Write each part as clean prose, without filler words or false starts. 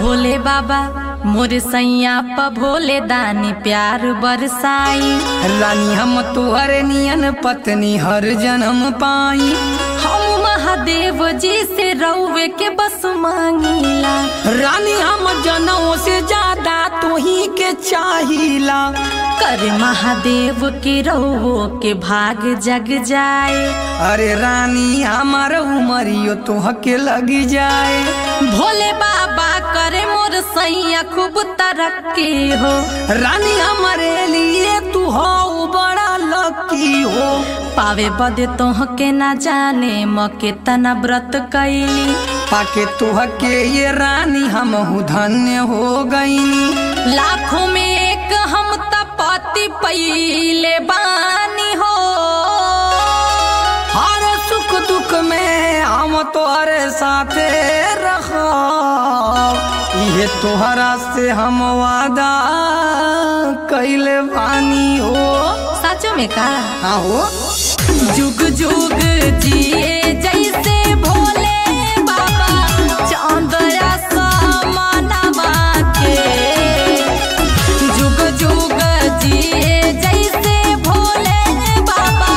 भोले बाबा मोरे सैया प भोले दानी प्यार बरसाई। रानी हम तुहरे नियन पत्नी हर जन्म पाई। हम महादेव जी से रउवे के बस मांगीला। रानी हम जनों से ज्यादा तुही के चाहिला। कर महादेव के रउवो के भाग जग जाए। अरे रानी हमार उमरियो तुह के लग जाए। भोले बाबा करे मोर सैया खूब तरक्की हो। रानी हमारे लिए तू हो बड़ा लकी हो। पावे बदे तोह के ना जाने म केतना व्रत कैली। पाके तुह के ये रानी हम धन्य हो गईनी। लाखों में एक हम पति पईले बानी हो। हर सुख दुख में हम तोहरे साथे रखो। ये तोहरा से हम वादा कैले बानी हो। सच में का? हाँ हो। जुग जुग जिए जैसे भोले बाबा चांदया समानवा के। जुग जुग जिए जैसे भोले बाबा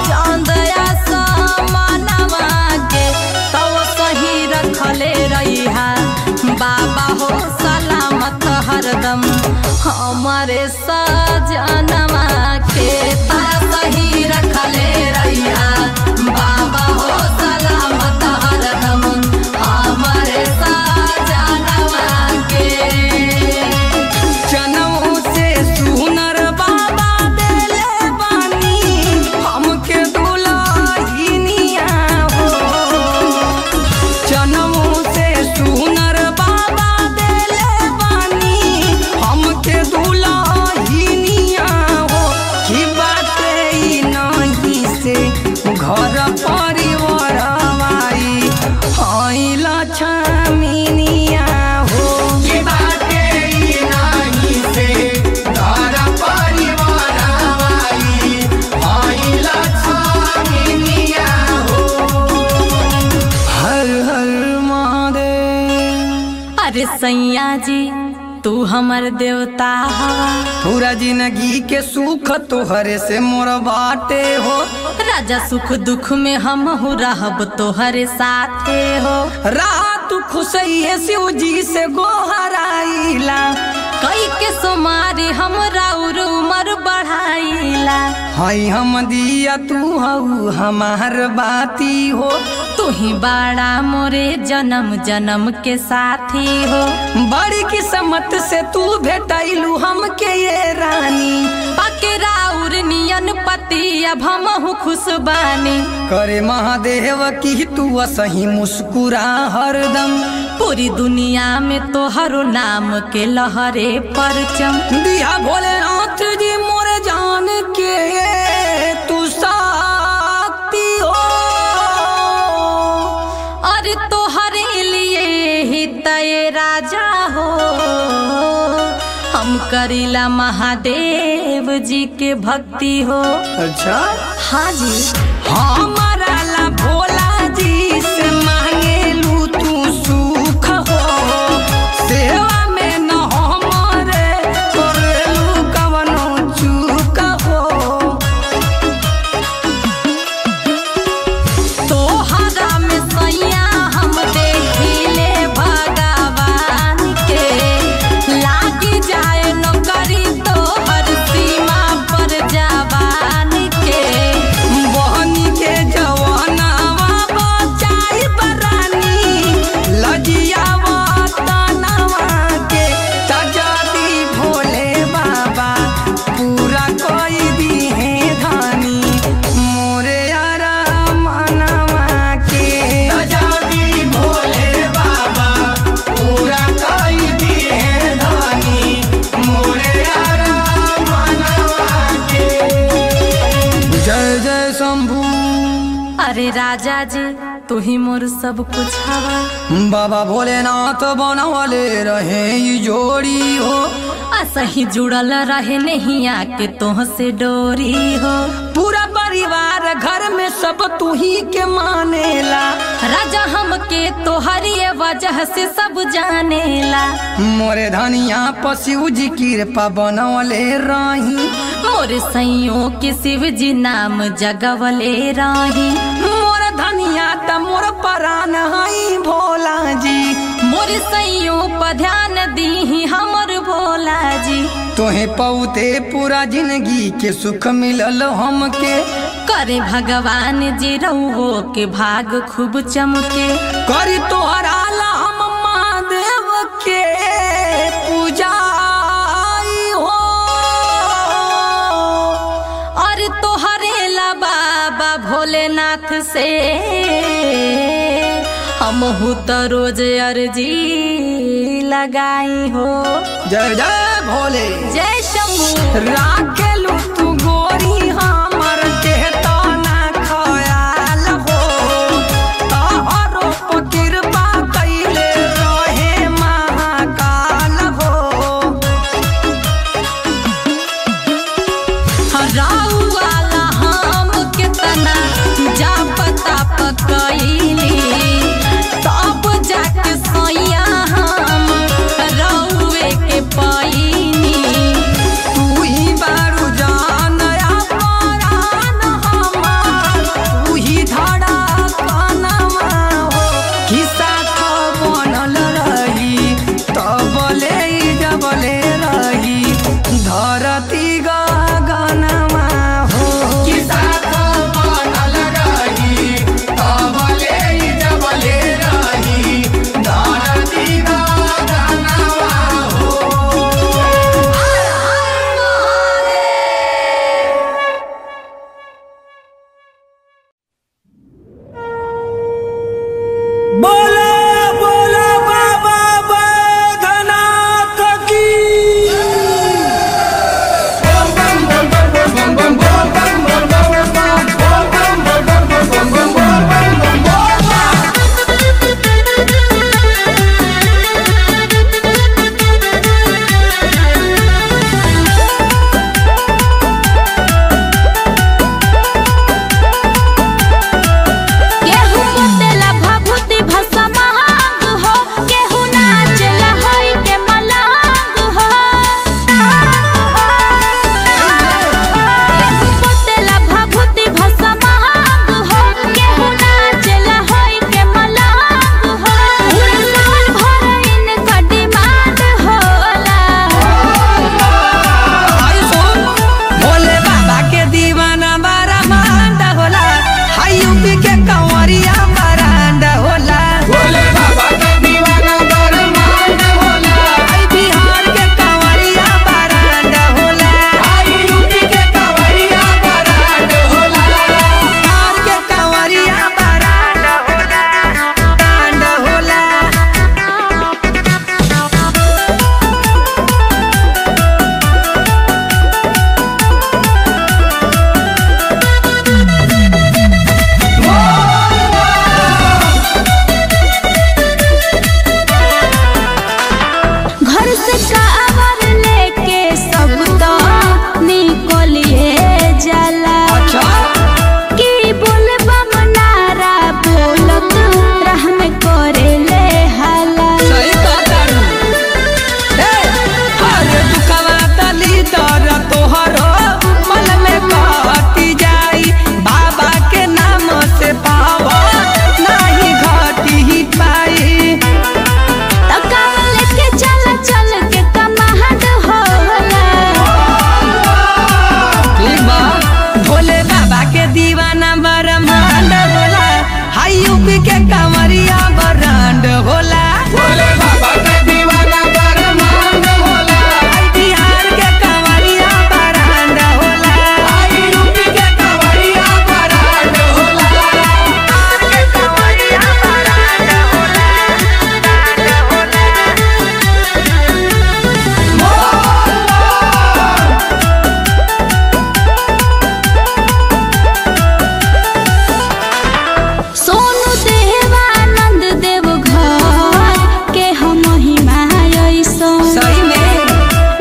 चांदया समानवा के। तव सही रखले रहिहा बाबा हो सलामत हरदम हमारे सजनवा के। सही रखले रहिहा बाबा हो सलामत हरदम हमारे सजनवा के। जनों से सुनर बाबा देले बानी हमके दुल्हनिया हो। जनों से सुनर बाबा देले बानी हमके दुल्हनिया हो। की बाते ई नहीं से घर परिवार आई हई लक्ष्मीनिया हो। की बाते ई नहीं से घर परिवार आई हई लक्ष्मीनिया हो। हर हर महादेव। अरे सैया जी तू हमर देवता हवा। पूरा जिंदगी के सुख तोहरे से मोर बाटे हो। राजा सुख दुख में हम हो रहब तोहरे साथे हो। रात खुश शिव जी से गोहराइला। कई के सोमारी हम राउर उमर बढ़ाइला। हई हम दिया तू हऊ हमार बाती हो। तू ही बाड़ा मोरे जन्म जन्म के साथी हो। बड़ी किस्मत से तू भेटैलू हमके ये रानी। पाके राउर नियन पति अब हम खुश बानी। करे महादेव की तू सही मुस्कुरा हरदम। पूरी दुनिया में तोहरो नाम के लहरे परचम। दिया भोलेनाथ जी मोरे जान के तू शक्ति हो। और तोहरे लिए ही तय राजा हो। हम करीला महादेव जी के भक्ति हो। अच्छा हाँ जी। हमारा ला भोला जी से मांगेलू तू सुख हो। सेवा में न हमारे करेलू कवनो चूक हो। तोहरा में सैया हम देखिले भगवान के। लागी जाए नौकरी तोहर सीमा पर जवान के। बहनी के जवानावा बचाई बरानी लजियावा तनवा के। तजादी भोले बाबा पूरा कोई दी है धानी मोरे यारा मनवा के। तजादी भोले बाबा पूरा कोई दी है धानी मोरे यारा मनवा के। जय जय शंभू। अरे राजा जी तू ही मोर सब कुछ हवा। बाबा भोलेनाथ बनवले रहे ई जोड़ी हो। असही जुड़ल रहे नहीं आके तोह से डोरी हो। पूरा परिवार घर में सब तू ही के मानेला। राजा हमके के तोहरी वजह से सब जानेला। मोरे धनिया पशु जी कृपा बनवले रही, मोर सैयों के शिव जी नाम जगवले रही। मोर धनिया त मोर परान हई भोला जी, मोर सैयों पर ध्यान दी हमर भोला जी। तोहे पौते पूरा जिंदगी के सुख मिलल हमके, करे भगवान जी रहुओ के भाग खूब चमके। करी तोहरा ला हम महादेव के पूजाई हो, और तोहरे ला बाबा भोलेनाथ से हम तो रोज अर्जी लगाई हो। जय जय भोले जय शंभू। राखेलू तू गोरी हमर के तना खयाल हो, तोहरो पर कृपा कैले रहे महाकाल हो। राउ वाला हम कितना जा पता पकैली, तब जाके सैया हम रउए के पैनी। तू ही बारू जान अपरान हमार, तू ही धड़कनवा हो। खिस्सा तो बनल रही तबले जबले रही धरती गगनवा हो। खिस्सा तो बनल रही तबले जबले रही धरती गगनवा हो। बोला बोला बाबा बैद्यनाथ की। केहू बोतेला भभूति भस्म महंग हो, केहू नाचेला होई के मलंग हो। केहू बोतेला भभूति भस्म महंग हो, केहू नाचेला होई के मलंग हो। उड़सान भर इनका डिमांड होला। भोले बाबा के दीवाना बड़ा मांड होला, हाय यूपी के कंवरिया बरांड होला। भोले बाबा के दीवाना बड़ा मांड होला, हाय बिहार के कंवरिया बरांड होला। हाय यूपी के कंवरिया बरांड होला, बिहार के कंवरिया बरांड होला, बरांड होला। घर से कावर लेके सब तो निकलिए जाला। अच्छा की बोलबम नारा बोलत राह में करे ले हाला। सही कहतारू। अरे दुखवा तली दर तोहरो मन में कहती जाई, बाबा के नाम से पावा नहीं घटी ही पाई। तकाव लेके चल चल के कमाहट होला। ठीक बा। भोले बाबा के दीवाना ब्रह्मांड होला, हाय यूपी के कंवरिया बरांड होला। भोले बाबा के दीवाना ब्रह्मांड होला, हाय बिहार के कंवरिया बरांड होला। हाय यूपी के कंवरिया बरांड होला, बिहार के कंवरिया बरांड होला, बरांड होला। सोनू देवानंद देव घर के हम महिमा ऐसन। सही में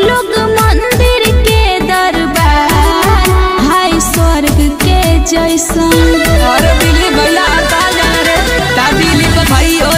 लोग मंदिर के दरबार हाय स्वर्ग के जैसन। और दिल्ली भैया आता जाने रे, ता दिल्ली को भाई हो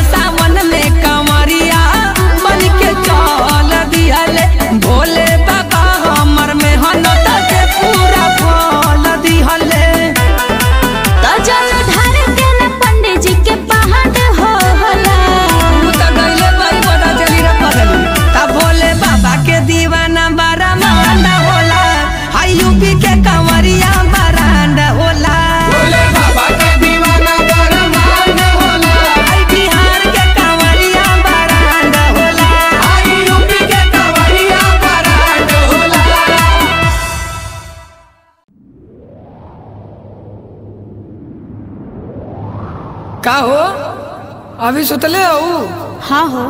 का हो अभी सुतले हो? हाँ हो।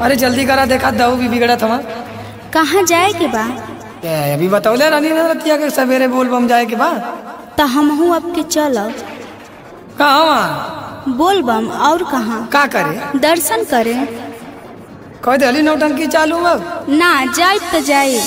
अरे जल्दी करा, देखा दऊ भी बिगड़ा था। कहाँ जाए के बा? अभी बतौले रानी रतिया के सवेरे बोल बम जाए के बा। तो हमहू अब के चलब। कहाँ? बोल बम और कहाँ? का करे? दर्शन करे। कह दे नौटंकी चालू अब ना जाए तो जाए।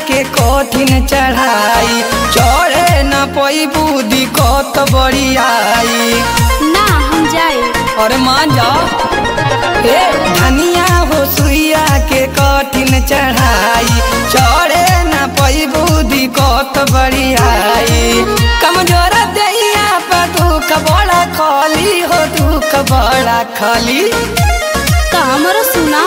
के कठिन चढ़ाई चढ़े न पई बुद्धि कत बड़ी आई। ना हम जाए। अरे मान जाओ। ए धनिया हो सुइया के कठिन चढ़ाई चढ़े न पई बुद्धि कत बड़ी आई। कमजोर दैया पर दुख बड़ा खाली हो, दुख बड़ा खाली। तो हमरो सुना।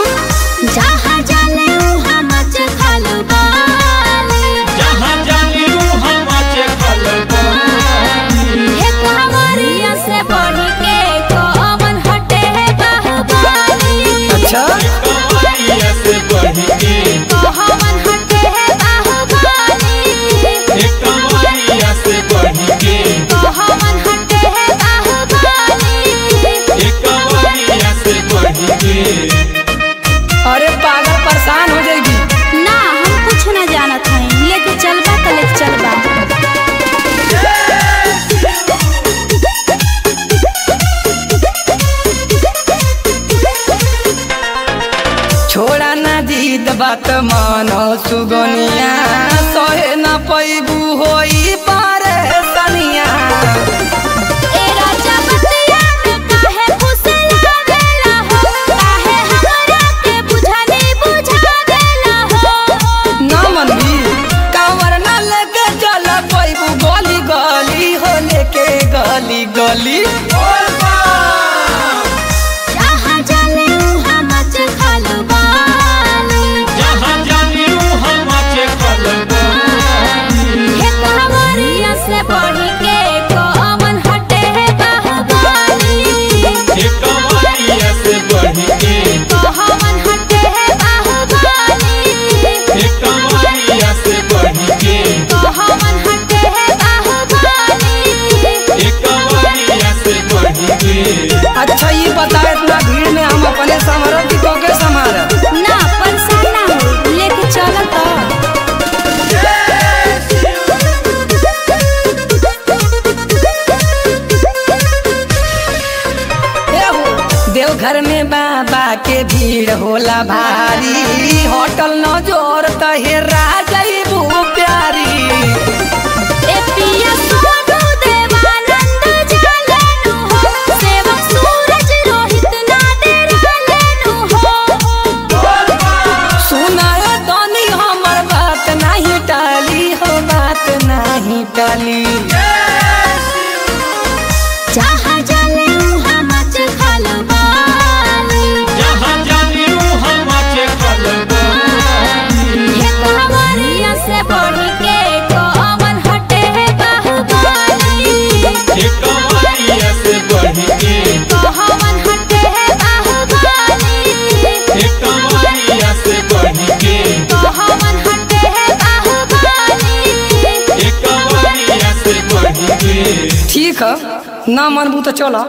जहाँ जाले उहाँ मच खालो बाली। जहाँ जाली उहाँ मचे खलबली। हे कांवरिया से बढ़ के कौन हटे है बाहुबली। अच्छा कांवरिया से बढ़ के कौन हटे है बाहुबली। कांवरिया से बढ़ के कौन हटे है बाहुबली। कांवरिया से बढ़ के। अरे पागल परेशान हो जाएगी। ना हम कुछ न जानत हई, लेके चलबा तो लेके चलबा। छोड़ा ना जीत बात मानो सुगनिया, सहे न पैबू होई परेशानिया। ए राजा बतिया में काहे फुसलावेला हो, काहे हमरा के बुझानी बुझावेला हो। ना मनबी कांवर न लेके चल पैबू गली गली हो, लेके गली गली। जहाँ जाले उहाँ मच खालो बाली। जहाँ जाली उहाँ मचे खलबली। हे कांवरिया से बढ़ के कौन हटे है बाहुबली। कांवरिया से बढ़ के कौन हटे है बाहुबली। कांवरिया से बढ़ के कौन हटे है बाहुबली। कांवरिया से बढ़ के। अच्छा ये बता, इतना भीड़ में हम अपने संभरत की को के संभारत? ना परेशान ना हो, लेके चल तो। देवघर में बाबा के भीड़ होला भारी, होटल न जोर त हेरा जाइबू प्यारी। ए पिया सोनू देवानंद जालेनु हो, सेवक सूरज रोहित ना डेरालेनु हो। सुनाए तनी हमर बात नहीं टाली हो, बात नहीं टाली। जहाँ जाले उहाँ मच खालो बाली। जहाँ जाली उहाँ मचे खलबली। हे कांवरिया से बढ़ के कौन हटे है बाहुबली। कांवरिया से बढ़ के कौन हटे है बाहुबली। कांवरिया से बढ़ के कौन हटे है बाहुबली। कांवरिया से बढ़ के। ठीक है, ना मनबू तो चलो।